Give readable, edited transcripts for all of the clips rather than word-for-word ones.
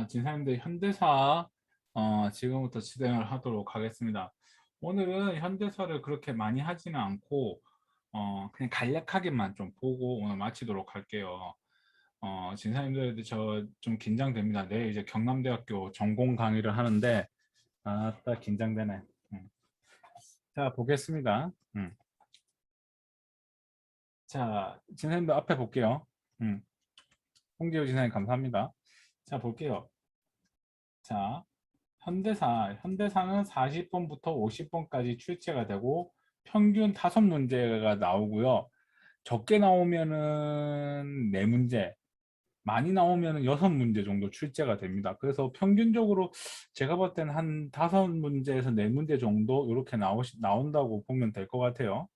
진사님들 현대사 지금부터 진행을 하도록 하겠습니다. 오늘은 현대사를 그렇게 많이 하지는 않고 그냥 간략하게만 좀 보고 오늘 마치도록 할게요. 진사님들 저 좀 긴장됩니다. 내일 이제 경남대학교 전공 강의를 하는데 딱 긴장되네. 음. 자, 보겠습니다. 자, 진사님들 앞에 볼게요. 홍재우 진사님 감사합니다. 자, 볼게요. 자, 현대사는 40번부터 50번까지 출제가 되고 평균 5문제가 나오고요. 적게 나오면은 4문제, 많이 나오면은 6문제 정도 출제가 됩니다. 그래서 평균적으로 제가 볼 때는 한 5문제에서 4문제 정도 이렇게 나온다고 보면 될 것 같아요.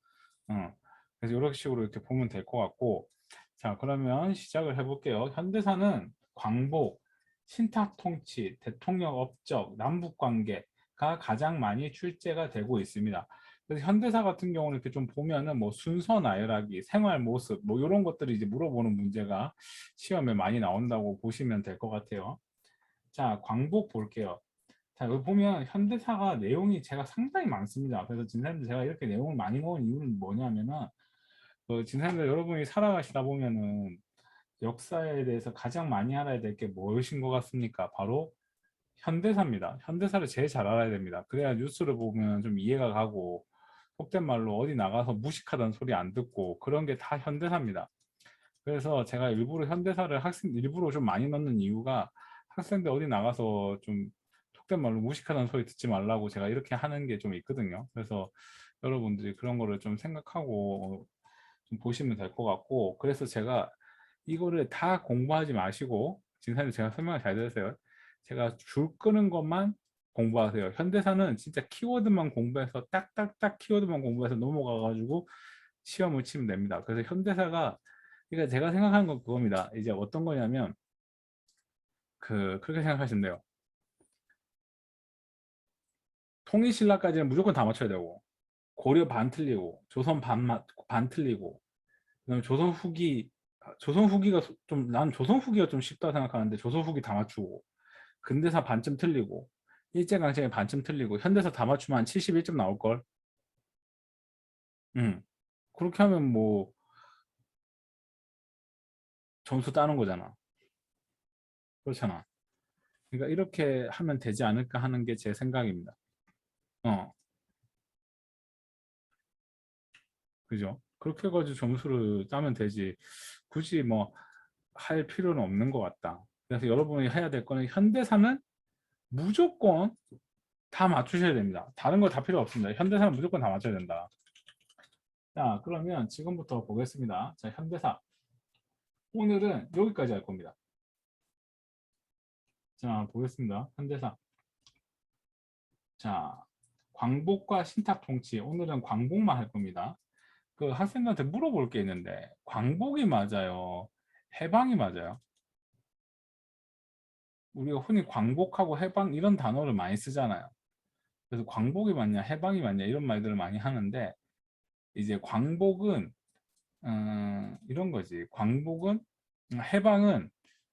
그래서 이런 식으로 이렇게 보면 될 것 같고, 자, 그러면 시작을 해볼게요. 현대사는 광복, 신탁통치, 대통령 업적, 남북관계가 가장 많이 출제가 되고 있습니다. 그래서 현대사 같은 경우는 이렇게 좀 보면은 뭐 순서 나열하기, 생활 모습, 뭐 이런 것들이 이제 물어보는 문제가 시험에 많이 나온다고 보시면 될 것 같아요. 자, 광복 볼게요. 자, 여기 보면 현대사가 내용이 제가 상당히 많습니다. 그래서 진사님들 제가 이렇게 내용을 많이 넣은 이유는 뭐냐면은 진사님들 여러분이 살아가시다 보면은 역사에 대해서 가장 많이 알아야 될 게 무엇인 것 같습니까? 바로 현대사입니다. 현대사를 제일 잘 알아야 됩니다. 그래야 뉴스를 보면 좀 이해가 가고 속된 말로 어디 나가서 무식하다는 소리 안 듣고 그런 게 다 현대사입니다. 그래서 제가 일부러 현대사를 일부러 좀 많이 넣는 이유가 학생들 어디 나가서 좀 속된 말로 무식하다는 소리 듣지 말라고 제가 이렇게 하는 게 좀 있거든요. 그래서 여러분들이 그런 거를 좀 생각하고 좀 보시면 될 것 같고, 그래서 제가 이거를 다 공부하지 마시고, 진사님 제가 설명을 잘 들으세요. 제가 줄 끄는 것만 공부하세요. 현대사는 진짜 키워드만 공부해서 딱딱딱 키워드만 공부해서 넘어가가지고 시험을 치면 됩니다. 그래서 현대사가, 그러니까 제가 생각하는 건 그겁니다. 이제 어떤 거냐면 그렇게 생각하시면 돼요. 통일신라까지는 무조건 다 맞춰야 되고, 고려 반 틀리고, 조선 반 틀리고, 그다음에 조선 후기가 난 조선 후기가 좀 쉽다 생각하는데 조선 후기 다 맞추고, 근대사 반쯤 틀리고, 일제강점기 반쯤 틀리고, 현대사 다 맞추면 한 71점 나올 걸. 그렇게 하면 뭐 점수 따는 거잖아. 그렇잖아. 그러니까 이렇게 하면 되지 않을까 하는 게 제 생각입니다. 어, 그죠? 그렇게 해가지고 점수를 따면 되지. 굳이 뭐 할 필요는 없는 것 같다. 그래서 여러분이 해야 될 거는 현대사는 무조건 다 맞추셔야 됩니다. 다른 거 다 필요 없습니다. 현대사는 무조건 다 맞춰야 된다. 자, 그러면 지금부터 보겠습니다. 자, 현대사. 오늘은 여기까지 할 겁니다. 자, 보겠습니다. 현대사. 자, 광복과 신탁통치. 오늘은 광복만 할 겁니다. 그 학생들한테 물어볼 게 있는데, 광복이 맞아요? 해방이 맞아요? 우리가 흔히 광복하고 해방 이런 단어를 많이 쓰잖아요. 그래서 광복이 맞냐, 해방이 맞냐 이런 말들을 많이 하는데, 이제 광복은 이런 거지. 해방은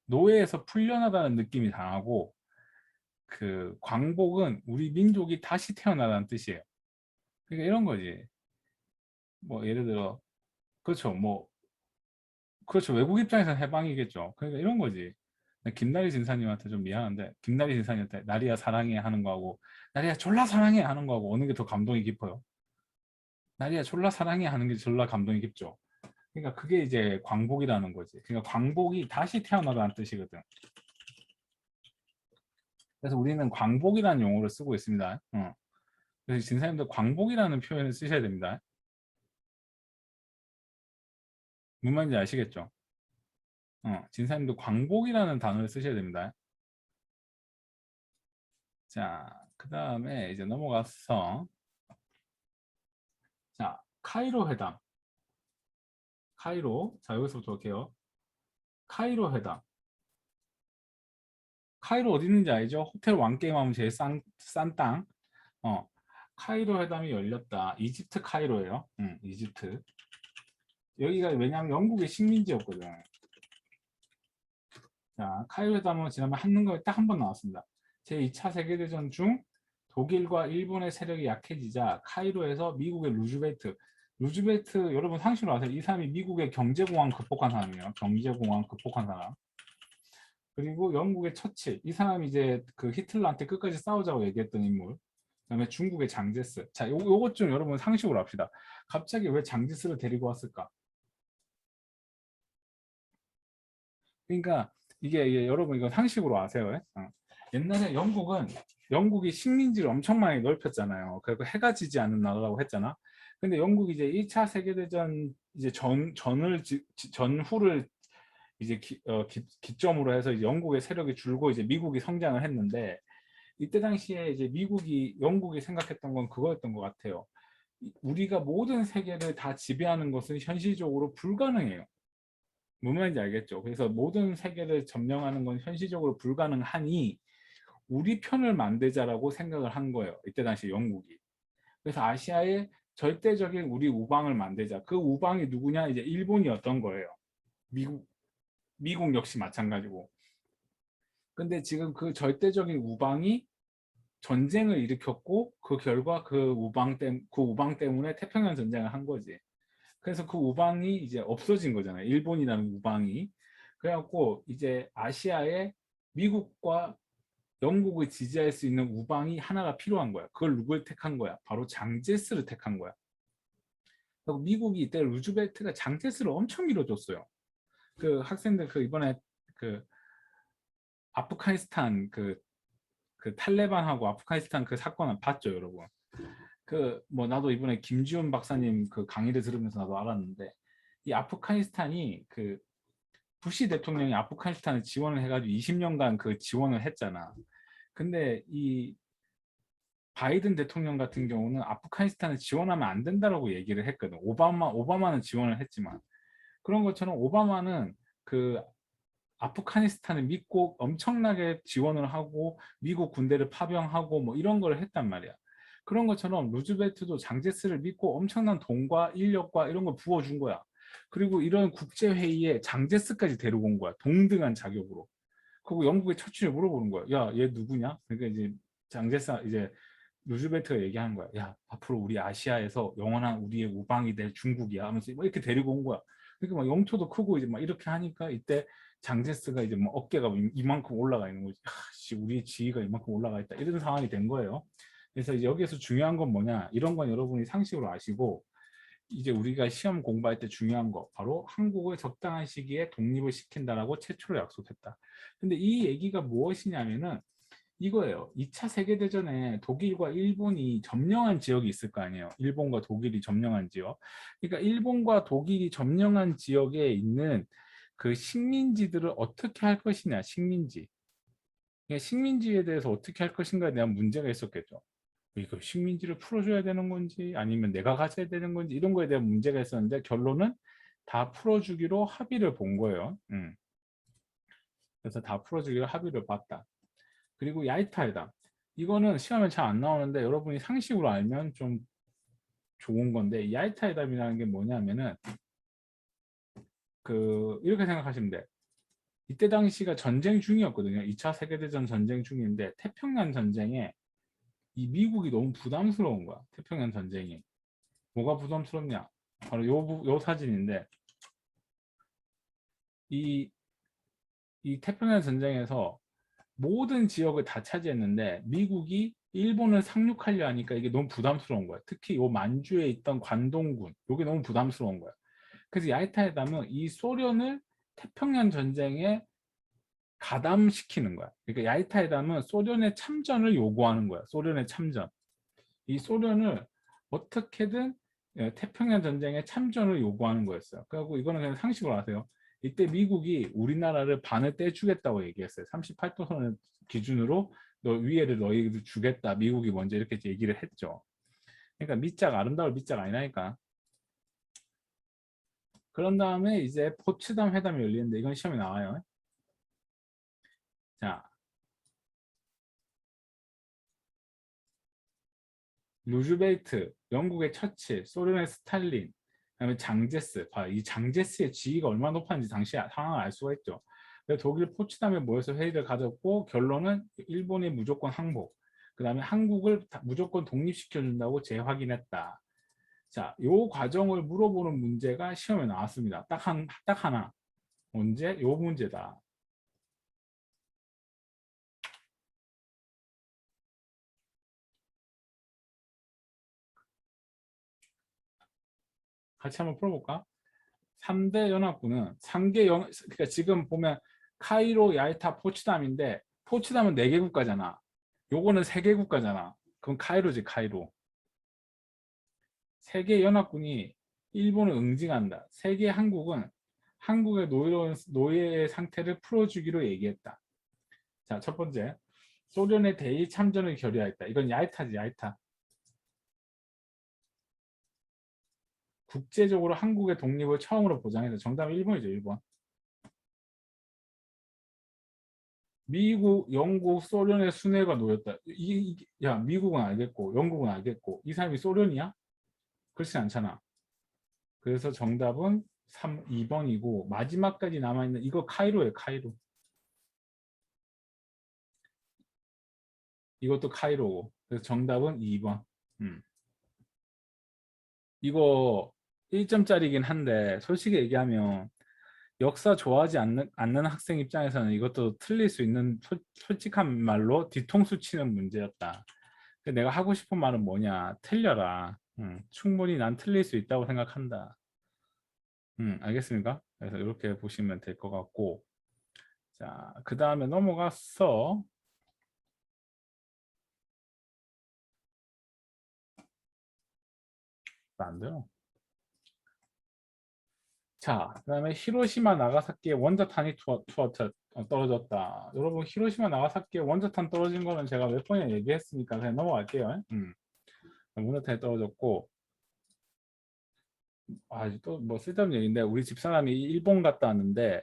노예에서 풀려나다는 느낌이 강하고, 그 광복은 우리 민족이 다시 태어나다는 뜻이에요. 그러니까 이런 거지. 뭐 예를 들어, 그렇죠. 뭐 그렇죠. 외국 입장에서는 해방이겠죠. 그러니까 이런 거지. 김나리 진사님한테 좀 미안한데, 김나리 진사님한테 나리야 사랑해 하는 거하고 나리야 졸라 사랑해 하는 거하고 어느 게 더 감동이 깊어요? 나리야 졸라 사랑해 하는 게 졸라 감동이 깊죠. 그러니까 그게 이제 광복이라는 거지. 그러니까 광복이 다시 태어나다는 뜻이거든. 그래서 우리는 광복이라는 용어를 쓰고 있습니다. 그래서 진사님도 광복이라는 표현을 쓰셔야 됩니다. 무슨 말인지 아시겠죠? 진사님도 광복이라는 단어를 쓰셔야 됩니다. 자, 그 다음에 이제 넘어가서, 자, 카이로 회담. 자, 여기서부터 볼게요. 카이로 회담. 카이로 어디 있는지 알죠? 호텔 왕게임 하면 제일 싼 땅. 어, 카이로 회담이 열렸다. 이집트 카이로예요. 이집트. 여기가 왜냐하면 영국의 식민지였거든. 자, 카이로 회담은 지난번 한능거에 딱 한 번 나왔습니다. 제2차 세계대전 중 독일과 일본의 세력이 약해지자 카이로에서 미국의 루즈벨트 여러분 상식으로 아세요? 이 사람이 미국의 경제공황 극복한 사람이에요. 경제공황 극복한 사람. 그리고 영국의 처칠, 이 사람이 이제 그 히틀러한테 끝까지 싸우자고 얘기했던 인물. 그다음에 중국의 장제스. 자, 요것 좀 여러분 상식으로 합시다. 갑자기 왜 장제스를 데리고 왔을까? 그러니까 이게 여러분 이거 상식으로 아세요? 예? 옛날에 영국이 식민지를 엄청 많이 넓혔잖아요. 그리고 해가 지지 않는 나라라고 했잖아. 근데 영국이 이제 1차 세계대전 이제 전후를 이제 기점으로 해서 이제 영국의 세력이 줄고 이제 미국이 성장을 했는데 이때 당시에 이제 영국이 생각했던 건 그거였던 것 같아요. 우리가 모든 세계를 다 지배하는 것은 현실적으로 불가능해요. 무슨 말인지 알겠죠? 그래서 모든 세계를 점령하는 건 현실적으로 불가능하니 우리 편을 만들자라고 생각을 한 거예요. 이때 당시 영국이. 그래서 아시아에 절대적인 우리 우방을 만들자. 그 우방이 누구냐? 이제 일본이었던 거예요. 미국 역시 마찬가지고. 근데 지금 그 절대적인 우방이 전쟁을 일으켰고 그 결과 그 우방 때문에 태평양 전쟁을 한 거지. 그래서 그 우방이 이제 없어진 거잖아요. 일본이라는 우방이. 그래갖고 이제 아시아에 미국과 영국을 지지할 수 있는 우방이 하나가 필요한 거야. 그걸 누굴 택한 거야? 바로 장제스를 택한 거야. 그리고 미국이 이때 루즈벨트가 장제스를 엄청 밀어줬어요. 그 학생들 그 이번에 그 아프가니스탄 그 탈레반하고 아프가니스탄 그 사건을 봤죠, 여러분? 그 뭐 나도 이번에 김지훈 박사님 그 강의를 들으면서 나도 알았는데 이 아프가니스탄이 그 부시 대통령이 아프가니스탄을 지원을 해가지고 20년간 그 지원을 했잖아. 근데 이 바이든 대통령 같은 경우는 아프가니스탄을 지원하면 안 된다라고 얘기를 했거든. 오바마는 지원을 했지만 그런 것처럼 오바마는 그 아프가니스탄을 믿고 엄청나게 지원을 하고 미국 군대를 파병하고 뭐 이런 걸 했단 말이야. 그런 것처럼 루즈벨트도 장제스를 믿고 엄청난 돈과 인력과 이런 걸 부어준 거야. 그리고 이런 국제회의에 장제스까지 데리고 온 거야. 동등한 자격으로. 그리고 영국의 처칠을 물어보는 거야. 야, 얘 누구냐? 그러니까 이제 장제스 이제 루즈벨트가 얘기하는 거야. 야, 앞으로 우리 아시아에서 영원한 우리의 우방이 될 중국이야 하면서 뭐 이렇게 데리고 온 거야. 그러니까 막 영토도 크고 이제 막 이렇게 하니까 이때 장제스가 이제 막 어깨가 이만큼 올라가 있는 거지. 씨, 우리 지위가 이만큼 올라가 있다. 이런 상황이 된 거예요. 그래서 이제 여기에서 중요한 건 뭐냐? 이런 건 여러분이 상식으로 아시고 이제 우리가 시험 공부할 때 중요한 거 바로 한국을 적당한 시기에 독립을 시킨다라고 최초로 약속했다. 근데 이 얘기가 무엇이냐면은 이거예요. 2차 세계대전에 독일과 일본이 점령한 지역이 있을 거 아니에요. 일본과 독일이 점령한 지역. 그러니까 일본과 독일이 점령한 지역에 있는 그 식민지들을 어떻게 할 것이냐, 식민지. 그러니까 식민지에 대해서 어떻게 할 것인가에 대한 문제가 있었겠죠. 이거 식민지를 풀어줘야 되는 건지 아니면 내가 가져야 되는 건지 이런 거에 대한 문제가 있었는데 결론은 다 풀어주기로 합의를 본 거예요. 그래서 다 풀어주기로 합의를 봤다. 그리고 야이타이다. 이거는 시험에 잘 안 나오는데 여러분이 상식으로 알면 좀 좋은 건데 야이타이담이라는 게 뭐냐면은 그 이렇게 생각하시면 돼. 이때 당시가 전쟁 중이었거든요. 2차 세계대전 전쟁 중인데 태평양 전쟁에 이 미국이 너무 부담스러운 거야. 태평양 전쟁이. 뭐가 부담스럽냐? 바로 요 사진인데 이, 이 태평양 전쟁에서 모든 지역을 다 차지했는데 미국이 일본을 상륙하려 하니까 이게 너무 부담스러운 거야. 특히 요 만주에 있던 관동군, 이게 너무 부담스러운 거야. 그래서 야이타에담은 이 소련을 태평양 전쟁에 가담시키는 거야. 그러니까 야이타에담은 소련의 참전을 요구하는 거야. 소련의 참전. 이 소련을 어떻게든 태평양 전쟁에 참전을 요구하는 거였어요. 그리고 이거는 그냥 상식으로 아세요. 이때 미국이 우리나라를 반을 떼주겠다고 얘기했어요. 38도선을 기준으로 너 위에를 너희들 주겠다. 미국이 먼저 이렇게 얘기를 했죠. 그러니까 밑작 아름다울 밑작 아니라니까. 그런 다음에 이제 포츠담 회담이 열리는데 이건 시험에 나와요. 자, 루즈벨트, 영국의 처칠, 소련의 스탈린, 그다음에 장제스. 봐, 이 장제스의 지위가 얼마나 높았는지 당시 상황을 알 수가 있죠. 그래서 독일 포츠담에 모여서 회의를 가졌고 결론은 일본이 무조건 항복. 그 다음에 한국을 무조건 독립시켜준다고 재확인했다. 자, 요 과정을 물어보는 문제가 시험에 나왔습니다. 딱 하나. 언제? 요 문제다. 같이 한번 풀어볼까? 3대 연합군은 그러니까 지금 보면 카이로, 얄타, 포츠담인데 포츠담은 4개 국가잖아. 요거는 3개 국가잖아. 그럼 카이로지, 카이로. 세계 연합군이 일본을 응징한다. 세계 한국은 한국의 노예 상태를 풀어주기로 얘기했다. 자, 첫 번째. 소련의 대의 참전을 결의하였다. 이건 얄타지, 얄타. 국제적으로 한국의 독립을 처음으로 보장해서 정답은 1번이죠, 1번. 미국, 영국, 소련의 순회가 놓였다. 야, 미국은 알겠고, 영국은 알겠고, 이 사람이 소련이야? 그렇지 않잖아. 그래서 정답은 2번이고, 마지막까지 남아있는 이거 카이로예요, 카이로. 이것도 카이로고. 그래서 정답은 2번. 이거 1점짜리긴 한데, 솔직히 얘기하면, 역사 좋아하지 않는 학생 입장에서는 이것도 틀릴 수 있는 솔직한 말로 뒤통수 치는 문제였다. 근데 내가 하고 싶은 말은 뭐냐? 틀려라. 충분히 난 틀릴 수 있다고 생각한다. 알겠습니까? 그래서 이렇게 보시면 될 것 같고, 자, 그 다음에 넘어가서 안 돼요. 자, 그 다음에 히로시마 나가사키에 원자탄이 떨어졌다. 여러분, 히로시마 나가사키에 원자탄 떨어진 거는 제가 몇 번이나 얘기했으니까 그냥 넘어갈게요. 원자탄이 떨어졌고, 또 뭐 쓸데없는 얘기인데, 우리 집사람이 일본 갔다 왔는데,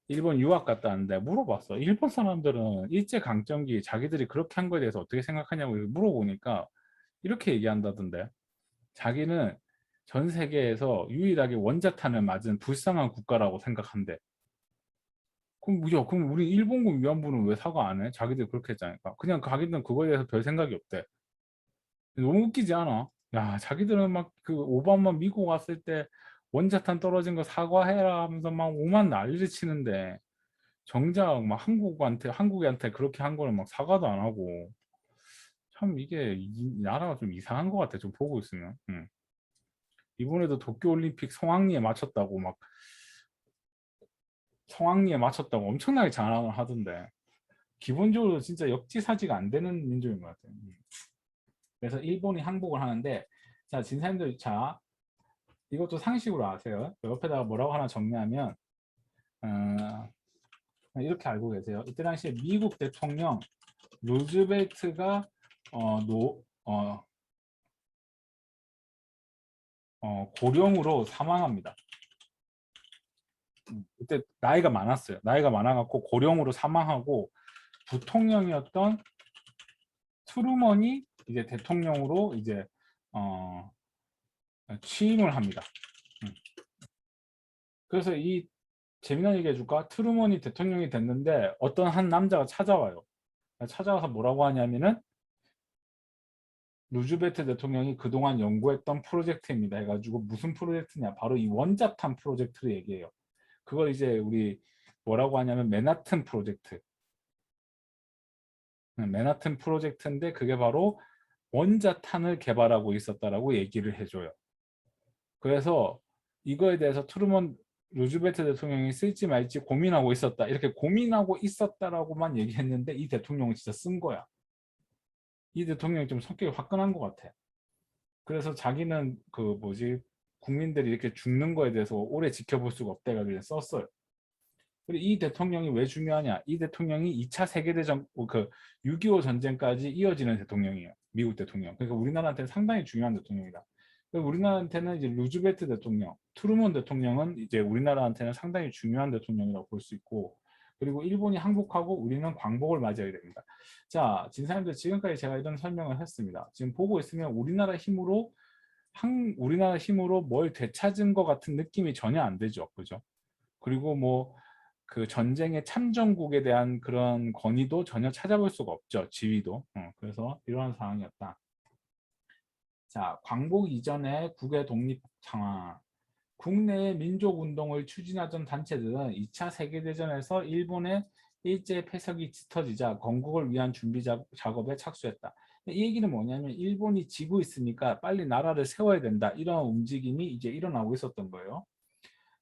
일본 유학 갔다 왔는데 물어봤어. 일본 사람들은 일제강점기 자기들이 그렇게 한 거에 대해서 어떻게 생각하냐고 물어보니까 이렇게 얘기한다던데. 자기는 전 세계에서 유일하게 원자탄을 맞은 불쌍한 국가라고 생각한대. 그럼 우리 일본군 위안부는 왜 사과 안 해? 자기들 그렇게 했잖아니까. 그냥 자기들은 그거에 대해서 별 생각이 없대. 너무 웃기지 않아? 야, 자기들은 막 그 오바마 미국 왔을 때 원자탄 떨어진 거 사과해라 하면서 막 오만 난리를 치는데 정작 막 한국한테 그렇게 한 거는 막 사과도 안 하고 참 이게 이 나라가 좀 이상한 것 같아. 좀 보고 있으면. 이번에도 도쿄올림픽 성황리에 맞췄다고 엄청나게 자랑을 하던데 기본적으로 진짜 역지사지가 안 되는 민족인 것 같아요. 그래서 일본이 항복을 하는데 자, 진사님들 자 이것도 상식으로 아세요. 옆에다가 뭐라고 하나 정리하면 어, 이렇게 알고 계세요. 이때 당시에 미국 대통령 루즈벨트가 고령으로 사망합니다. 그때 나이가 많았어요. 나이가 많아갖고 고령으로 사망하고 부통령이었던 트루먼이 이제 대통령으로 이제 어, 취임을 합니다. 그래서 이 재미난 얘기 해줄까? 트루먼이 대통령이 됐는데 어떤 한 남자가 찾아와요. 찾아와서 뭐라고 하냐면은 루즈벨트 대통령이 그동안 연구했던 프로젝트입니다. 해가지고 무슨 프로젝트냐? 바로 이 원자탄 프로젝트를 얘기해요. 그걸 이제 우리 뭐라고 하냐면 맨하튼 프로젝트. 맨하튼 프로젝트인데 그게 바로 원자탄을 개발하고 있었다라고 얘기를 해줘요. 그래서 이거에 대해서 트루먼 루즈벨트 대통령이 쓸지 말지 고민하고 있었다. 이렇게 고민하고 있었다라고만 얘기했는데 이 대통령은 진짜 쓴 거야. 이 대통령이 좀 성격이 화끈한 것 같아. 그래서 자기는 그 뭐지 국민들이 이렇게 죽는 거에 대해서 오래 지켜볼 수가 없다가 그냥 썼어요. 그리고 이 대통령이 왜 중요하냐? 이 대통령이 2차 세계대전 그 6.25 전쟁까지 이어지는 대통령이에요. 미국 대통령. 그러니까 우리나라한테는 상당히 중요한 대통령이다. 우리나라한테는 이제 루즈벨트 대통령, 트루먼 대통령은 이제 우리나라한테는 상당히 중요한 대통령이라고 볼 수 있고, 그리고 일본이 항복하고 우리는 광복을 맞이하게 됩니다. 자, 진사님들 지금까지 제가 이런 설명을 했습니다. 지금 보고 있으면 우리나라 힘으로 뭘 되찾은 것 같은 느낌이 전혀 안 되죠, 그죠? 그리고 뭐 그 전쟁의 참전국에 대한 그런 권위도 전혀 찾아볼 수가 없죠. 지위도. 그래서 이러한 상황이었다. 자, 광복 이전의 국의 독립 상황. 국내의 민족운동을 추진하던 단체들은 2차 세계대전에서 일본의 일제 패석이 짙어지자 건국을 위한 준비 작업에 착수했다. 이 얘기는 뭐냐면 일본이 지고 있으니까 빨리 나라를 세워야 된다. 이런 움직임이 이제 일어나고 있었던 거예요.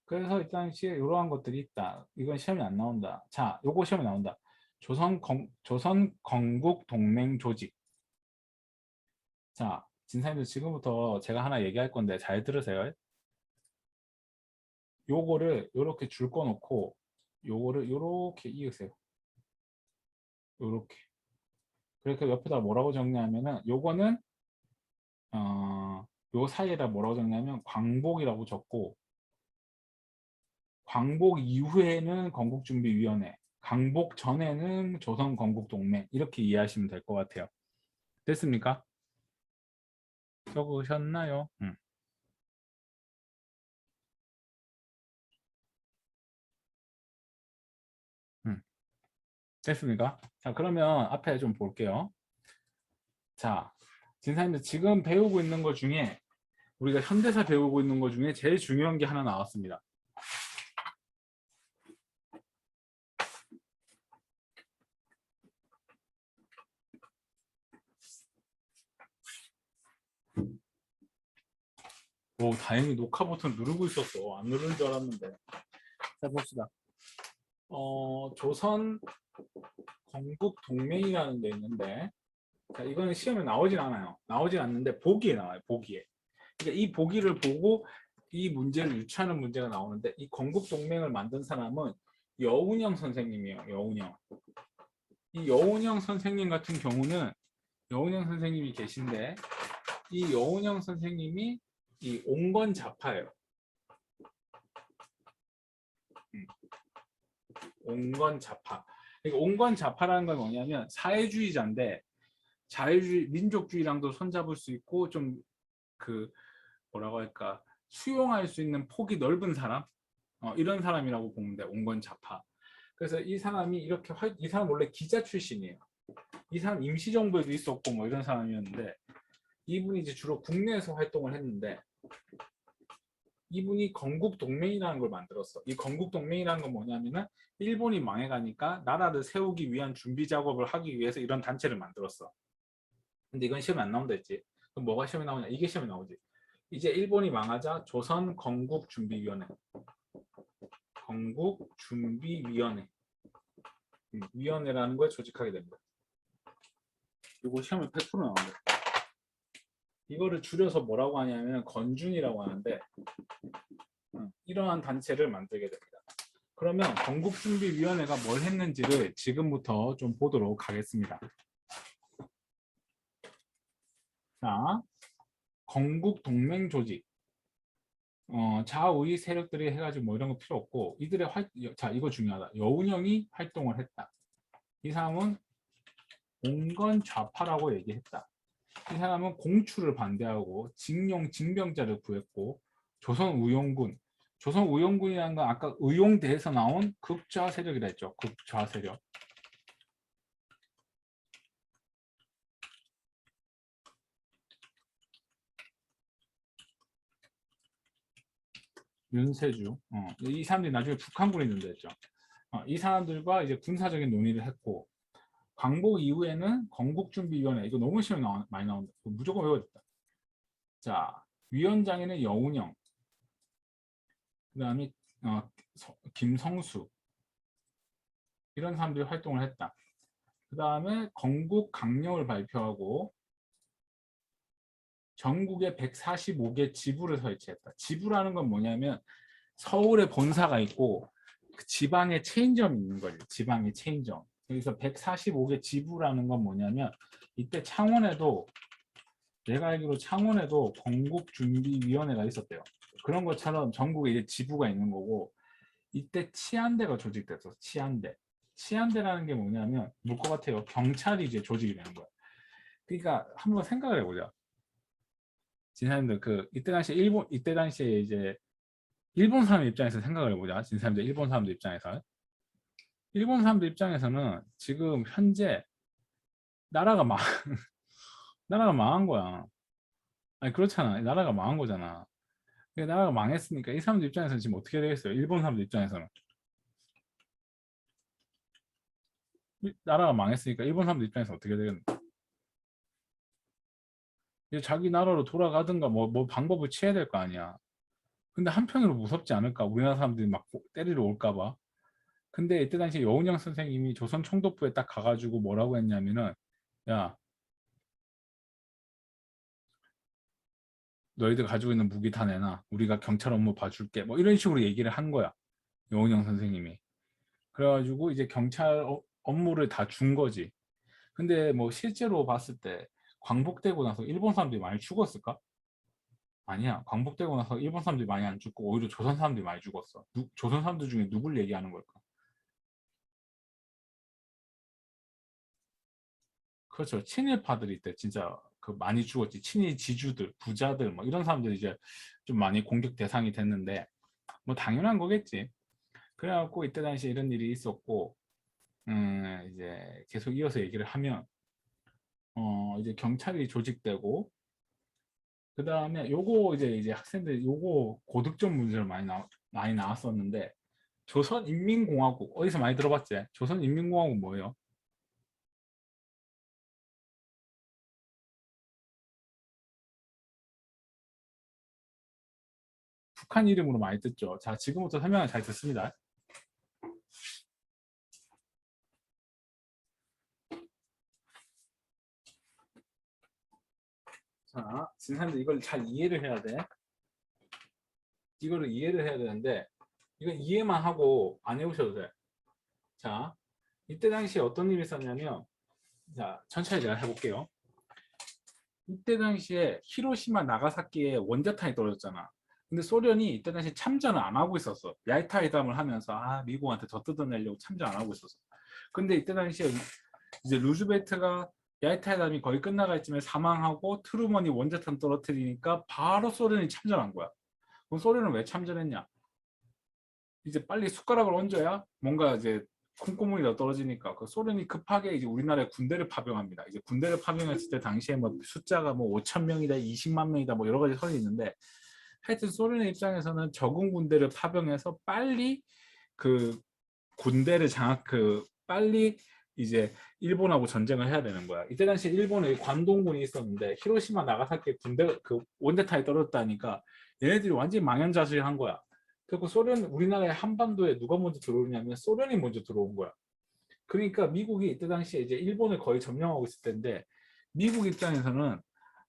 그래서 이 당시에 이러한 것들이 있다. 이건 시험이 안 나온다. 자, 요거 시험에 나온다. 조선 건국 동맹 조직. 자, 진사님들 지금부터 제가 하나 얘기할 건데 잘 들으세요. 요거를 요렇게 줄 거 놓고 요거를 요렇게 이으세요. 요렇게. 그렇게 옆에다 뭐라고 정리하면은 요거는 요 사이에다 뭐라고 정리하면 광복이라고 적고 광복 이후에는 건국준비위원회, 광복 전에는 조선건국동맹 이렇게 이해하시면 될 것 같아요. 됐습니까? 적으셨나요? 음. 됐습니까? 자, 그러면 앞에 좀 볼게요. 자, 진사님들 지금 배우고 있는 것 중에 우리가 현대사 배우고 있는 것 중에 제일 중요한 게 하나 나왔습니다. 오, 다행히 녹화 버튼 누르고 있었어. 안 누른 줄 알았는데. 자, 봅시다. 조선 건국 동맹이라는 게 있는데, 자, 이거는 시험에 나오진 않아요. 나오진 않는데 보기에 나와요. 보기에. 그러니까 이 보기를 보고 이 문제를 유추하는 문제가 나오는데, 이 건국 동맹을 만든 사람은 여운형 선생님이에요. 여운형. 이 여운형 선생님 같은 경우는 여운형 선생님이 계신데, 이 여운형 선생님이 이 온건자파예요. 온건자파. 그러니까 온건자파라는 건 뭐냐면 사회주의자인데 자유주의, 민족주의랑도 손잡을 수 있고 좀 그 뭐라고 할까 수용할 수 있는 폭이 넓은 사람, 이런 사람이라고 보면 돼. 온건자파. 그래서 이 사람이 이렇게 이 사람 원래 기자 출신이에요. 이 사람 임시정부에도 있었고 뭐 이런 사람이었는데 이분이 이제 주로 국내에서 활동을 했는데 이분이 건국동맹이라는 걸 만들었어. 이 건국동맹이라는 건 뭐냐면은 일본이 망해가니까 나라를 세우기 위한 준비 작업을 하기 위해서 이런 단체를 만들었어. 근데 이건 시험에 안 나온다 했지. 그럼 뭐가 시험에 나오냐? 이게 시험에 나오지. 이제 일본이 망하자 조선 건국준비위원회. 건국준비위원회. 위원회라는 걸 조직하게 됩니다. 이거 시험에 100% 나온다. 이거를 줄여서 뭐라고 하냐면 건준이라고 하는데 이러한 단체를 만들게 됩니다. 그러면 건국준비위원회가 뭘 했는지를 지금부터 좀 보도록 하겠습니다. 자, 건국동맹조직. 좌우의 세력들이 해가지고 뭐 이런 거 필요 없고 이들의 자, 이거 중요하다. 여운형이 활동을 했다. 이 사람은 온건좌파라고 얘기했다. 이 사람은 공추를 반대하고 징병자를 구했고 조선의용군이라는 건 아까 의용대에서 나온 극좌 세력이라 했죠. 극좌 세력. 윤세주. 이 사람들이 나중에 북한군이 된다 했죠. 이 사람들과 이제 군사적인 논의를 했고 광복 이후에는 건국준비위원회. 이거 너무 시험에 많이 나온다. 무조건 외워야겠다. 자, 위원장에는 여운형. 그 다음에 김성수. 이런 사람들이 활동을 했다. 그 다음에 건국 강령을 발표하고 전국에 145개 지부를 설치했다. 지부라는 건 뭐냐면 서울에 본사가 있고 그 지방에 체인점이 있는 거예요. 지방에 체인점. 여기서 145개 지부라는 건 뭐냐면 이때 창원에도 내가 알기로 창원에도 건국준비위원회가 있었대요. 그런 것처럼 전국에 이제 지부가 있는 거고 이때 치안대가 조직됐어. 치안대. 치안대라는 게 뭐냐면 뭘 것 같아요. 경찰이 이제 조직이 되는 거야. 그러니까 한번 생각을 해보자. 진사님들 이때 당시에 이제 일본 사람 입장에서 생각을 해보자. 진사님들 일본 사람들 입장에서 일본 사람들 입장에서는 지금 현재 나라가 망 나라가 망한 거야. 아니 그렇잖아. 나라가 망한 거잖아. 나라가 망했으니까 이 사람들 입장에서는 지금 어떻게 되겠어요? 일본 사람들 입장에서는 나라가 망했으니까 일본 사람들 입장에서 어떻게 되겠노? 이제 자기 나라로 돌아가든가 뭐 방법을 취해야 될 거 아니야. 근데 한편으로 무섭지 않을까? 우리나라 사람들이 막 때리러 올까 봐. 근데 이때 당시에 여운형 선생님이 조선 총독부에 딱 가가지고 뭐라고 했냐면은 야 너희들 가지고 있는 무기 다 내놔. 우리가 경찰 업무 봐줄게. 뭐 이런 식으로 얘기를 한 거야. 여운형 선생님이. 그래가지고 이제 경찰 업무를 다 준 거지. 근데 뭐 실제로 봤을 때 광복되고 나서 일본 사람들이 많이 죽었을까? 아니야. 광복되고 나서 일본 사람들이 많이 안 죽고 오히려 조선 사람들이 많이 죽었어. 조선 사람들 중에 누굴 얘기하는 걸까? 그렇죠. 친일파들이 때 진짜 그 많이 죽었지. 친일 지주들, 부자들 뭐 이런 사람들이 이제 좀 많이 공격 대상이 됐는데 뭐 당연한 거겠지. 그래갖고 이때 당시에 이런 일이 있었고 이제 계속 이어서 얘기를 하면 이제 경찰이 조직되고 그 다음에 요거 이제 학생들 요거 고득점 문제로 많이 나왔었는데 조선인민공화국 어디서 많이 들어봤지? 조선인민공화국 뭐예요? 북한 이름으로 많이 듣죠. 자, 지금부터 설명을 잘 듣습니다. 자, 진사님들 이걸 잘 이해를 해야 돼. 이거를 이해를 해야 되는데 이건 이해만 하고 안 해오셔도 돼. 자, 이때 당시에 어떤 일이 있었냐면 자, 천천히 제가 해볼게요. 이때 당시에 히로시마 나가사키에 원자탄이 떨어졌잖아. 근데 소련이 이때 당시에 참전을 안 하고 있었어. 얄타 회담을 하면서 미국한테 더 뜯어내려고 참전 안 하고 있었어. 근데 이때 당시에 이제 루즈벨트가 얄타 회담이 거의 끝나갈 쯤에 사망하고 트루먼이 원자탄 떨어뜨리니까 바로 소련이 참전한 거야. 그럼 소련은 왜 참전했냐? 이제 빨리 숟가락을 얹어야 뭔가 이제 콩고물이 떨어지니까 그 소련이 급하게 이제 우리나라에 군대를 파병합니다. 이제 군대를 파병했을 때 당시에 뭐 숫자가 뭐 5천 명이다, 20만 명이다 뭐 여러 가지 설이 있는데 하여튼 소련의 입장에서는 적응 군대를 파병해서 빨리 그 군대를 빨리 이제 일본하고 전쟁을 해야 되는 거야. 이때 당시 일본에 관동군이 있었는데 히로시마 나가사키 군대 그 원대탄이 떨어졌다니까 얘네들이 완전히 망연자실한 거야. 그리고 우리나라의 한반도에 누가 먼저 들어오냐면 소련이 먼저 들어온 거야. 그러니까 미국이 이때 당시에 이제 일본을 거의 점령하고 있을 텐데 미국 입장에서는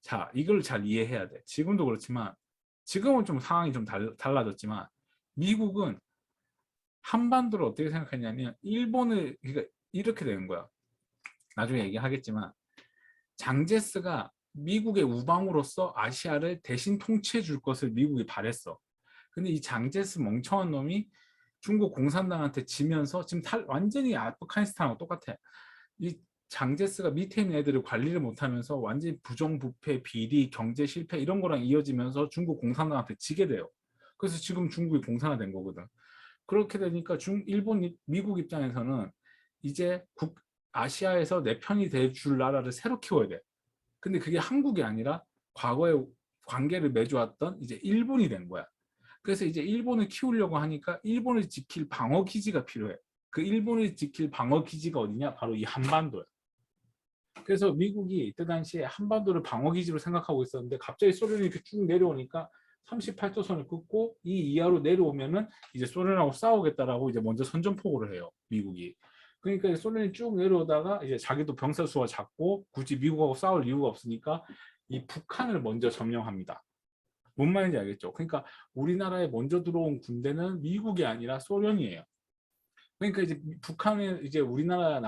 자 이걸 잘 이해해야 돼. 지금도 그렇지만 지금은 좀 상황이 좀 달라졌지만 미국은 한반도를 어떻게 생각했냐면 일본을 그러니까 이렇게 되는 거야. 나중에 얘기하겠지만 장제스가 미국의 우방으로서 아시아를 대신 통치해 줄 것을 미국이 바랬어. 근데 이 장제스 멍청한 놈이 중국 공산당한테 지면서 지금 완전히 아프가니스탄하고 똑같아. 이 장제스가 밑에 있는 애들을 관리를 못하면서 완전히 부정부패, 비리, 경제 실패 이런 거랑 이어지면서 중국 공산당한테 지게 돼요. 그래서 지금 중국이 공산화된 거거든. 그렇게 되니까 미국 입장에서는 이제 아시아에서 내 편이 될 줄 나라를 새로 키워야 돼. 근데 그게 한국이 아니라 과거에 관계를 맺어왔던 이제 일본이 된 거야. 그래서 이제 일본을 키우려고 하니까 일본을 지킬 방어 기지가 필요해. 그 일본을 지킬 방어 기지가 어디냐? 바로 이 한반도야. 그래서 미국이 이때 당시에 한반도를 방어 기지로 생각하고 있었는데 갑자기 소련이 이렇게 쭉 내려오니까 38도선을 긋고 이 이하로 내려오면은 이제 소련하고 싸우겠다라고 이제 먼저 선전포고를 해요. 미국이. 그러니까 소련이 쭉 내려오다가 이제 자기도 병사 수가 작고 굳이 미국하고 싸울 이유가 없으니까 이 북한을 먼저 점령합니다. 뭔 말인지 알겠죠? 그러니까 우리나라에 먼저 들어온 군대는 미국이 아니라 소련이에요. 그러니까 이제 북한에 이제 우리나라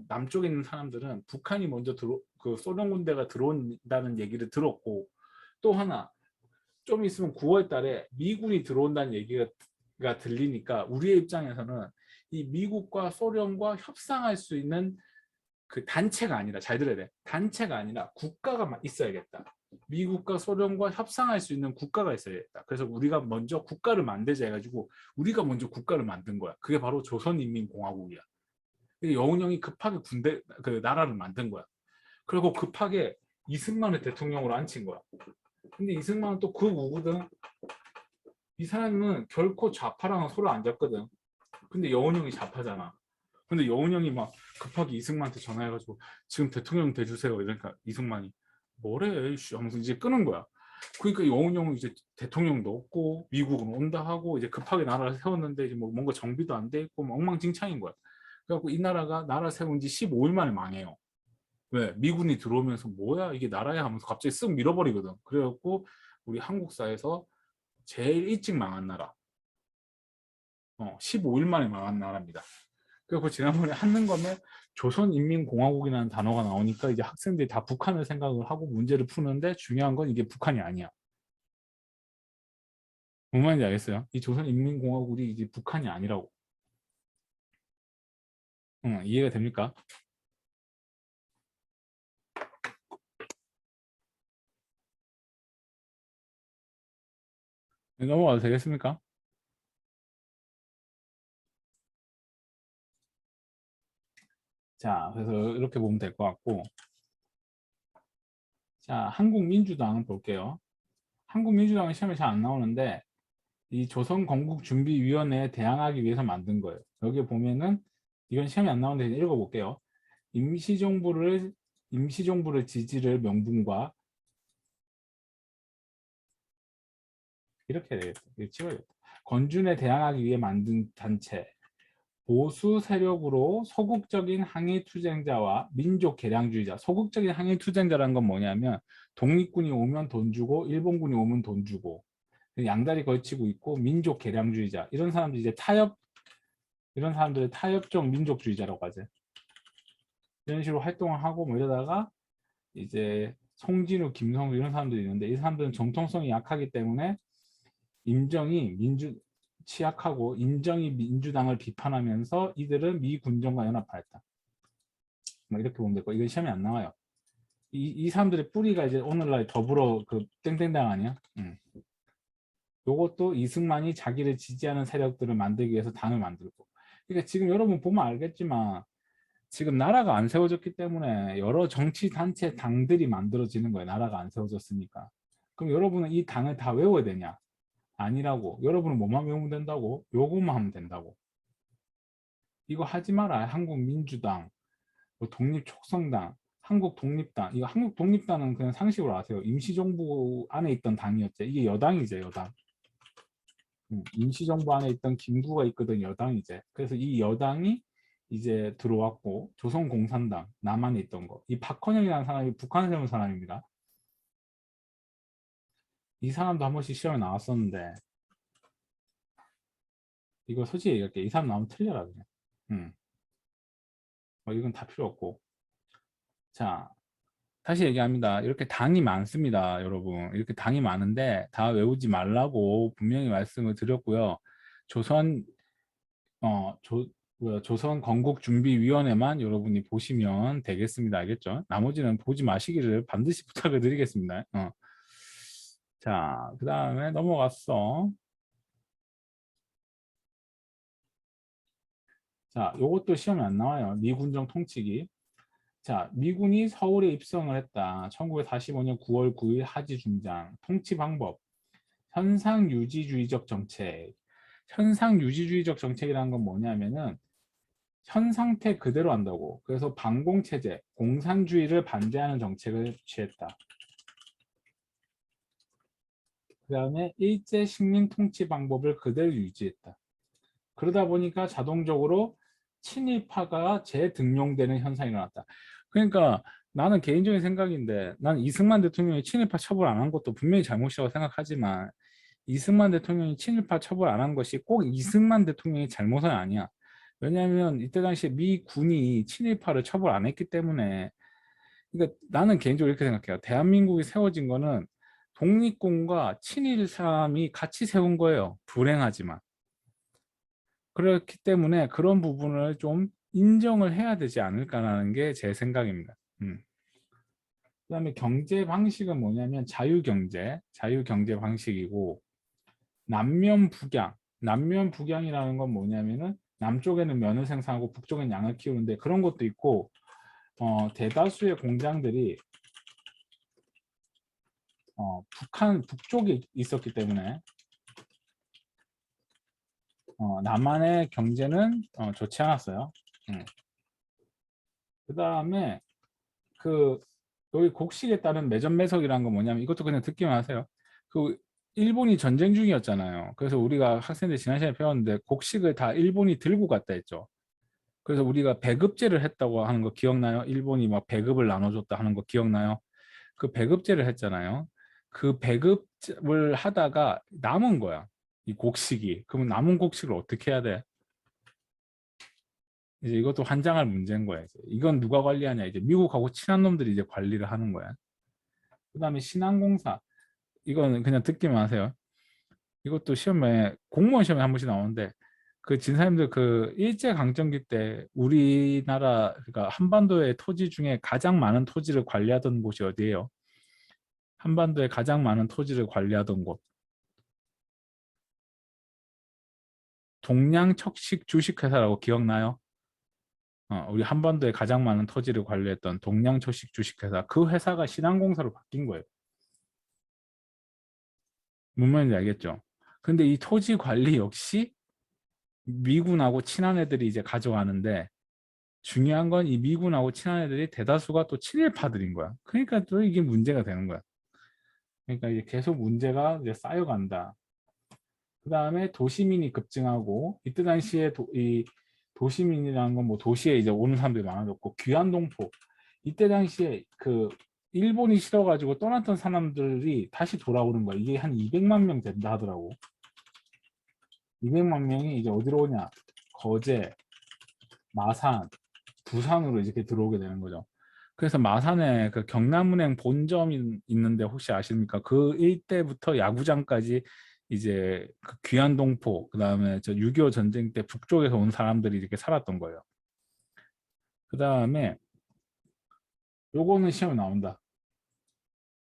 남쪽에 있는 사람들은 북한이 먼저 그 소련 군대가 들어온다는 얘기를 들었고 또 하나 좀 있으면 9월 달에 미군이 들어온다는 얘기가 들리니까 우리의 입장에서는 이 미국과 소련과 협상할 수 있는 그 단체가 아니라 잘 들어야 돼. 단체가 아니라 국가가 있어야겠다. 미국과 소련과 협상할 수 있는 국가가 있어야겠다. 그래서 우리가 먼저 국가를 만들자 해가지고 우리가 먼저 국가를 만든 거야. 그게 바로 조선인민공화국이야. 여운형이 급하게 군대 그 나라를 만든 거야. 그리고 급하게 이승만을 대통령으로 앉힌 거야. 근데 이승만은 또 그 우거든. 이 사람은 결코 좌파랑은 서로 안 잡거든. 근데 여운형이 좌파잖아. 근데 여운형이 막 급하게 이승만한테 전화해가지고 지금 대통령 돼주세요. 이러니까 이승만이 뭐래? 씨 하면서 이제 끄는 거야. 그러니까 여운형은 이제 대통령도 없고 미국은 온다 하고 이제 급하게 나라를 세웠는데 이제 뭐 뭔가 정비도 안 돼 있고 뭐 엉망진창인 거야. 그래갖고 이 나라가 나라 세운 지 15일 만에 망해요. 왜? 미군이 들어오면서 뭐야 이게 나라야 하면서 갑자기 쓱 밀어버리거든. 그래갖고 우리 한국사에서 제일 일찍 망한 나라. 15일 만에 망한 나라입니다. 그리고 지난번에 한능검에 조선인민공화국이라는 단어가 나오니까 이제 학생들이 다 북한을 생각을 하고 문제를 푸는데 중요한 건 이게 북한이 아니야. 뭔 말인지 알겠어요? 이 조선인민공화국이 이제 북한이 아니라고. 이해가 됩니까? 넘어가도 되겠습니까? 자, 그래서 이렇게 보면 될 것 같고, 자, 한국민주당 볼게요. 한국민주당은 시험에 잘 안 나오는데 이 조선건국준비위원회에 대항하기 위해서 만든 거예요. 여기 보면은 이건 시험에 안 나오는데 읽어볼게요. 임시정부를 임시정부를 지지를 명분과 이렇게 되겠다. 이거 찍어야겠다. 건준에 대항하기 위해 만든 단체. 보수 세력으로 소극적인 항일투쟁자와 민족 개량주의자. 소극적인 항일투쟁자라는 건 뭐냐면 독립군이 오면 돈 주고 일본군이 오면 돈 주고 양다리 걸치고 있고 민족 개량주의자. 이런 사람들 이제 이런 사람들을 타협적 민족주의자라고 하죠. 이런 식으로 활동을 하고 뭐 이러다가 이제 송진우, 김성수 이런 사람들이 있는데 이 사람들은 정통성이 약하기 때문에 임정이 취약하고 임정이 민주당을 비판하면서 이들은 미 군정과 연합하였다. 뭐 이렇게 보면 되고 이건 시험에 안 나와요. 이 사람들의 뿌리가 이제 오늘날 더불어 그 땡땡당 아니야? 요것도 이승만이 자기를 지지하는 세력들을 만들기 위해서 당을 만들고. 그러니까 지금 여러분 보면 알겠지만 지금 나라가 안 세워졌기 때문에 여러 정치 단체 당들이 만들어지는 거예요. 나라가 안 세워졌으니까. 그럼 여러분은 이 당을 다 외워야 되냐? 아니라고. 여러분은 뭐만 외우면 된다고? 요것만 하면 된다고. 이거 하지 마라. 한국민주당, 뭐 독립촉성당, 한국독립당. 이거 한국독립당은 그냥 상식으로 아세요. 임시정부 안에 있던 당이었죠. 이게 여당이죠, 여당. 임시정부 안에 있던 김구가 있거든, 여당이제. 그래서 이 여당이 이제 들어왔고 조선공산당 남한에 있던 거. 이 박헌영이라는 사람이 북한에 세운 사람입니다. 이 사람도 한 번씩 시험에 나왔었는데 이거 솔직히 얘기할게. 이 사람 나오면 틀려라 그냥. 이건 다 필요 없고. 자, 다시 얘기합니다. 이렇게 당이 많습니다, 여러분. 이렇게 당이 많은데 다 외우지 말라고 분명히 말씀을 드렸고요. 조선 조선 건국준비위원회만 여러분이 보시면 되겠습니다. 알겠죠? 나머지는 보지 마시기를 반드시 부탁을 드리겠습니다. 자, 그 다음에 넘어갔어. 자, 요것도 시험에 안 나와요. 미군정 통치기. 자, 미군이 서울에 입성을 했다. 1945년 9월 9일 하지 중장. 통치 방법. 현상 유지주의적 정책. 현상 유지주의적 정책이라는 건 뭐냐면은 현 상태 그대로 한다고. 그래서 반공체제, 공산주의를 반대하는 정책을 취했다. 그 다음에 일제 식민 통치 방법을 그대로 유지했다. 그러다 보니까 자동적으로 친일파가 재등용되는 현상이 일어났다. 그러니까 나는 개인적인 생각인데 나는 이승만 대통령이 친일파 처벌 안 한 것도 분명히 잘못이라고 생각하지만 이승만 대통령이 친일파 처벌 안 한 것이 꼭 이승만 대통령의 잘못은 아니야. 왜냐하면 이때 당시에 미 군이 친일파를 처벌 안 했기 때문에 그러니까 나는 개인적으로 이렇게 생각해요. 대한민국이 세워진 거는 독립군과 친일 사람이 같이 세운 거예요. 불행하지만. 그렇기 때문에 그런 부분을 좀 인정을 해야 되지 않을까라는 게 제 생각입니다. 그다음에 경제 방식은 뭐냐면 자유경제 방식이고 남면 북양이라는 건 뭐냐면은 남쪽에는 면을 생산하고 북쪽에는 양을 키우는데 그런 것도 있고 대다수의 공장들이 북한 북쪽에 있었기 때문에 남한의 경제는 좋지 않았어요. 그 다음에 그 여기 곡식에 따른 매점매석이라는 건 뭐냐면 이것도 그냥 듣기만 하세요. 그 일본이 전쟁 중이었잖아요. 그래서 우리가 학생들 지난 시간에 배웠는데 곡식을 다 일본이 들고 갔다 했죠. 그래서 우리가 배급제를 했다고 하는 거 기억나요? 일본이 막 배급을 나눠줬다 하는 거 기억나요? 그 배급제를 했잖아요. 그 배급을 하다가 남은 거야. 이 곡식이. 그러면 남은 곡식을 어떻게 해야 돼? 이제 이것도 환장할 문제인 거야. 이제. 이건 누가 관리하냐? 이제 미국하고 친한 놈들이 이제 관리를 하는 거야. 그다음에 신항공사. 이거는 그냥 듣기만 하세요. 이것도 시험에 공무원 시험에 한 번씩 나오는데 그 진사님들 그 일제 강점기 때 우리나라 그러니까 한반도의 토지 중에 가장 많은 토지를 관리하던 곳이 어디예요? 한반도에 가장 많은 토지를 관리하던 곳. 동양척식 주식회사라고 기억나요? 우리 한반도에 가장 많은 토지를 관리했던 동양척식 주식회사. 그 회사가 신한공사로 바뀐 거예요. 무슨 말인지 알겠죠? 근데 이 토지 관리 역시 미군하고 친한 애들이 이제 가져가는데 중요한 건 이 미군하고 친한 애들이 대다수가 또 친일파들인 거야. 그러니까 또 이게 문제가 되는 거야. 그러니까 이제 계속 문제가 이제 쌓여간다. 그 다음에 도시민이 급증하고 이때 당시에 이 도시민이라는 건 뭐 도시에 이제 오는 사람들이 많아졌고 귀환동포 이때 당시에 그 일본이 싫어가지고 떠났던 사람들이 다시 돌아오는 거야. 이게 한 200만 명 된다 하더라고. 200만 명이 이제 어디로 오냐? 거제, 마산, 부산으로 이렇게 들어오게 되는 거죠. 그래서 마산에 그 경남은행 본점이 있는데 혹시 아십니까? 그 일대부터 야구장까지 이제 그 귀환동포 그다음에 저 6.25 전쟁 때 북쪽에서 온 사람들이 이렇게 살았던 거예요. 그다음에 요거는 시험에 나온다.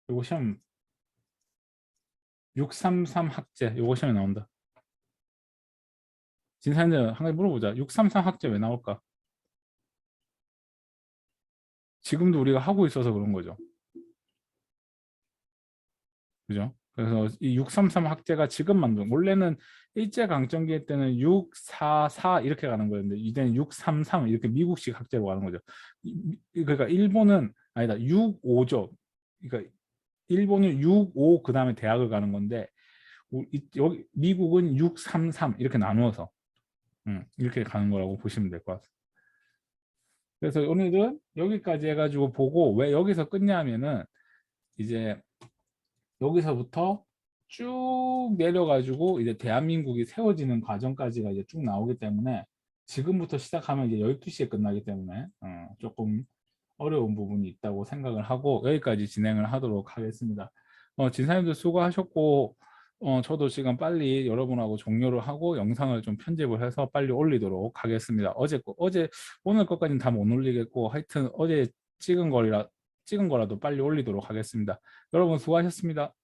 요거 시험 633 학제 요거 시험에 나온다. 진사님들 한 가지 물어보자. 633 학제 왜 나올까? 지금도 우리가 하고 있어서 그런 거죠. 그죠? 그래서 이 633 학제가 지금 만든 원래는 일제강점기 때는 644 이렇게 가는 거였는데 이제는 633 이렇게 미국식 학제로 가는 거죠. 그러니까 일본은 아니다 65죠. 그러니까 일본은 65 그다음에 대학을 가는 건데 여기 미국은 633 이렇게 나누어서 이렇게 가는 거라고 보시면 될 것 같아요. 그래서 오늘은 여기까지 해가지고 보고 왜 여기서 끝냐면은 이제 여기서부터 쭉 내려가지고 이제 대한민국이 세워지는 과정까지가 이제 쭉 나오기 때문에 지금부터 시작하면 이제 12시에 끝나기 때문에 조금 어려운 부분이 있다고 생각을 하고 여기까지 진행을 하도록 하겠습니다. 진사님도 수고하셨고 저도 지금 빨리 여러분하고 종료를 하고 영상을 좀 편집을 해서 빨리 올리도록 하겠습니다. 어제 오늘 것까지는 다 못 올리겠고 하여튼 어제 찍은 거라도 빨리 올리도록 하겠습니다. 여러분 수고하셨습니다.